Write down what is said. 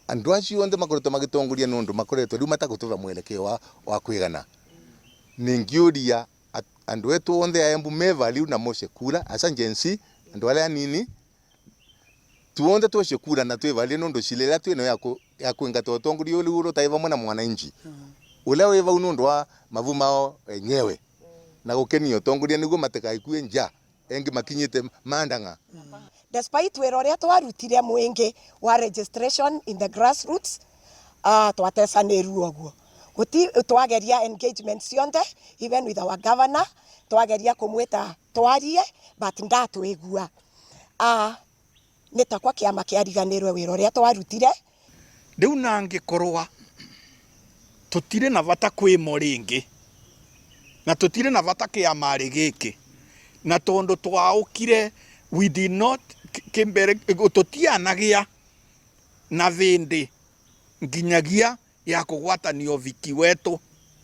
Andu acio onthe makoretwo magitongoria nundu makoretwo riu matagutura mwelekeo wa kwigana. Ningiuria andu etu onthe Embu meva riu na moce kura asa njensi andu aria nini tuonde tuoce kura na twivali nundu cilela twino ya kuingata utongoria uri utaiva mwana mwananchi ula wiva nundu wa mavumao enyewe na gukenia utongoria niguo matikaikue nja engi makinyite mandanga. Despite wera uria twarutire mwingi wa registration in the grassroots, twatesaniru oguo guti twageria engagement cionthe even with our governor, twageria kumwita twarie but ndatwigua nitakwa kiama kiariganirwe wera uria twarutire. Riu nangikorwa tutire na vata kwimo ringi na tutire na vata kiamari giki na tondu twaukire we did not kimbere tutianagia na vindi nginyagia ya kugwatanio viki wetu